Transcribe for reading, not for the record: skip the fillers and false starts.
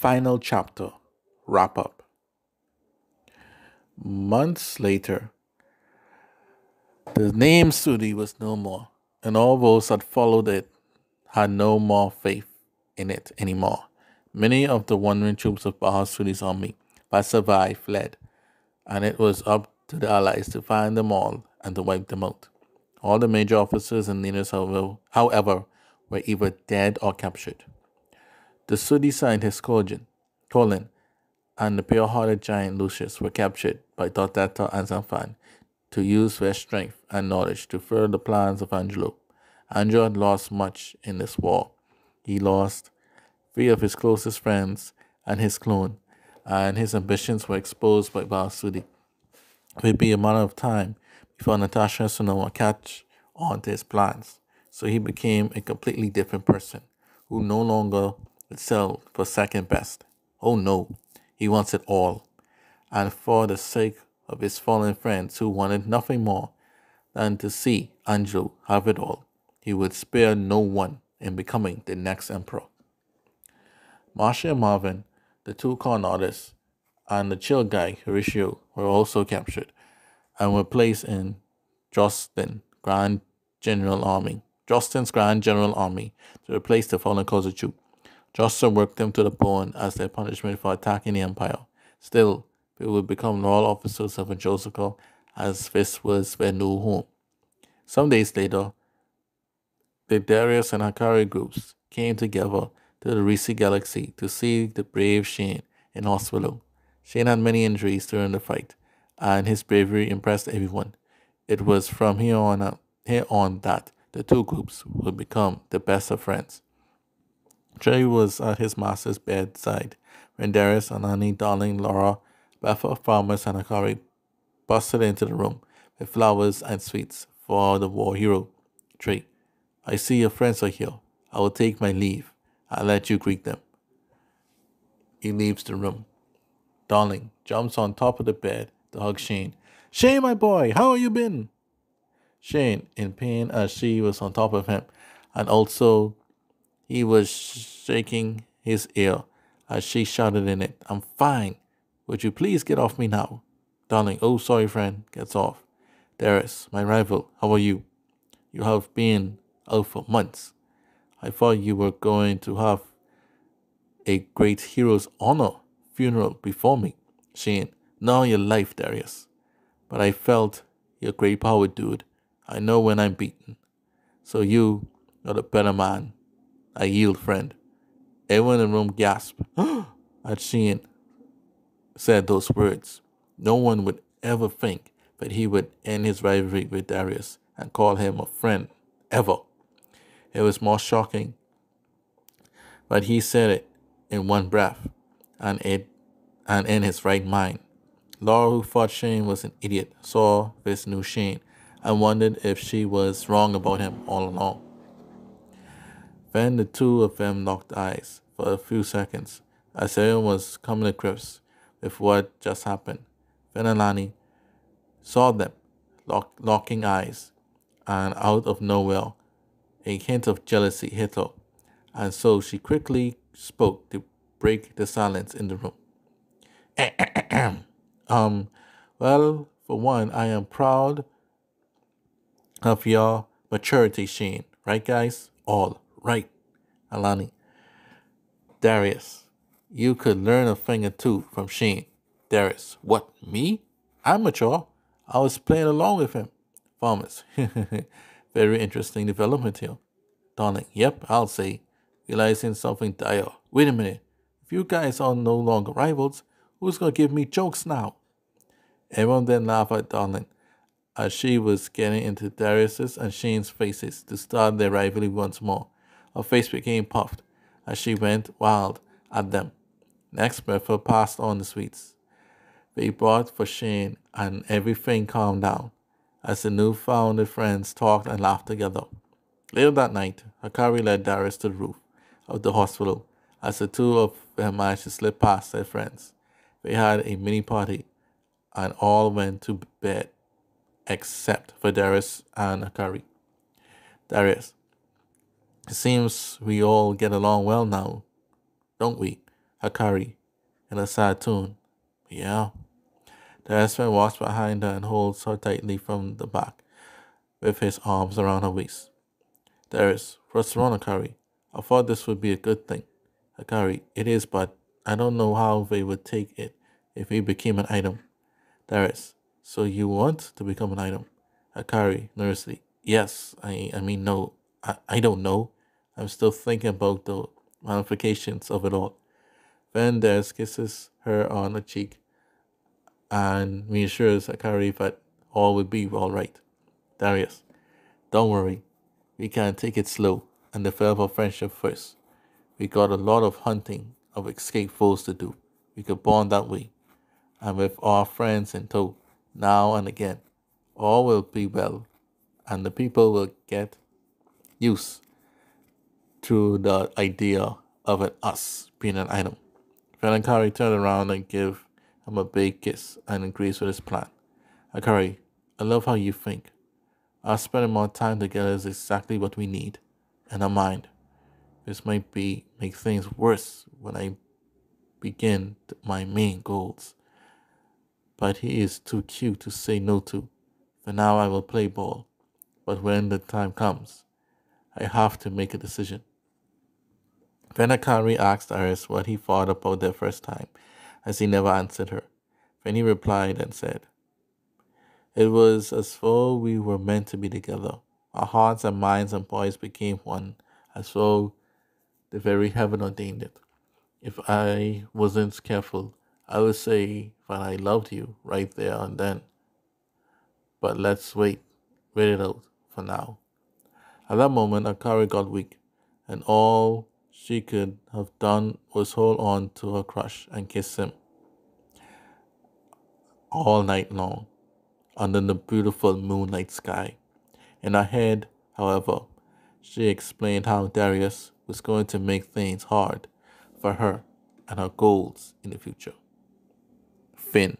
Final chapter. Wrap up. Months later, the name Sudi was no more, and all those that followed it had no more faith in it anymore. Many of the wandering troops of Baha Sudi's army that survived fled, and it was up to the Allies to find them all and to wipe them out. All the major officers and leaders, however, were either dead or captured. The Sudi scientist Colin and the pure-hearted giant Lucius were captured by Dotetta and Zanfan to use their strength and knowledge to further the plans of Angelo. Angelo had lost much in this war. He lost three of his closest friends and his clone, and his ambitions were exposed by Balsudi. It would be a matter of time before Natasha and Sonoma catch on to his plans. So he became a completely different person who no longer would settle for second best. Oh no, he wants it all. And for the sake of his fallen friends who wanted nothing more than to see Angelo have it all, he would spare no one in becoming the next emperor. Marcia and Marvin, the two con artists, and the chill guy, Horatio, were also captured and were placed in Justin Grand General Army. Justin's Grand General Army to replace the fallen Kozachu. Justin worked them to the bone as their punishment for attacking the Empire. Still, they would become loyal officers of Anjosiko as this was their new home. Some days later, the Darius and Hakari groups came together to the Risi Galaxy to see the brave Shane in hospital. Shane had many injuries during the fight, and his bravery impressed everyone. It was from here on that the two groups would become the best of friends. Jerry was at his master's bedside when Darius, Anani, Darling, Laura, Bethel, Farmers, and Akari busted into the room with flowers and sweets for the war hero. Trey, I see your friends are here. I will take my leave. I'll let you greet them. He leaves the room. Darling jumps on top of the bed to hug Shane. Shane, my boy, how have you been? Shane, in pain as she was on top of him, and also he was shaking his ear as she shouted in it, I'm fine. Would you please get off me now? Darling, oh sorry friend, gets off. Darius, my rival, how are you? You have been out for months. I thought you were going to have a great hero's honor funeral before me. Shane, now your life, Darius. But I felt your great power, dude. I know when I'm beaten. So you are the better man. I yield, friend. Everyone in the room gasped as Shane said those words. No one would ever think that he would end his rivalry with Darius and call him a friend, ever. It was more shocking, but he said it in one breath, and in his right mind. Laura, who thought Shane was an idiot, saw this new Shane and wondered if she was wrong about him all along. Then the two of them locked eyes for a few seconds as everyone was coming to grips with what just happened. Then Alani saw them locking eyes, and out of nowhere, a hint of jealousy hit her, and so she quickly spoke to break the silence in the room. um, well, for one, I am proud of your maturity, Shane. Right, guys? All right, Alani. Darius, you could learn a thing or two from Shane. Darius, what, me? I'm mature. I was playing along with him. Farmers, very interesting development here. Darling, yep, I'll say. Realizing something dire. Wait a minute. If you guys are no longer rivals, who's gonna give me jokes now? Everyone then laughed at Darling as she was getting into Darius's and Shane's faces to start their rivalry once more. Her face became puffed as she went wild at them. Next, Bertha passed on the sweets they brought for Shane, and everything calmed down as the newfound friends talked and laughed together. Later that night, Hakari led Darius to the roof of the hospital as the two of them managed to slip past their friends. They had a mini party and all went to bed except for Darius and Hakari. Darius, it seems we all get along well now, don't we? Hakari, in a sad tone. Yeah. The husband walks behind her and holds her tightly from the back, with his arms around her waist. Darius, what's wrong, Hakari? I thought this would be a good thing. Hakari, it is, but I don't know how they would take it if we became an item. Darius, so you want to become an item? Hakari, nervously, yes, I mean, no, I don't know. I'm still thinking about the ramifications of it all. Then Darius kisses her on the cheek and reassures Hakari that all will be all right. Darius, don't worry. We can take it slow and develop our friendship first. We got a lot of hunting of escaped foes to do. We could bond that way. And with our friends in tow, now and again, all will be well, and the people will get used to the idea of us being an item. Akari turned around and gave him a big kiss and agrees with his plan. Akari, I love how you think. Us spending more time together is exactly what we need. And I mind. This might make things worse when I begin my main goals. But he is too cute to say no to. For now I will play ball. But when the time comes, I have to make a decision. Then Akari asked Aris what he thought about their first time, as he never answered her. Then he replied and said, it was as though we were meant to be together. Our hearts and minds and bodies became one, as though the very heaven ordained it. If I wasn't careful, I would say that I loved you right there and then. But let's wait it out for now. At that moment, Akari got weak, and all she could have done was hold on to her crush and kiss him all night long under the beautiful moonlight sky. In her head, however, she explained how Darius was going to make things hard for her and her goals in the future. Finn.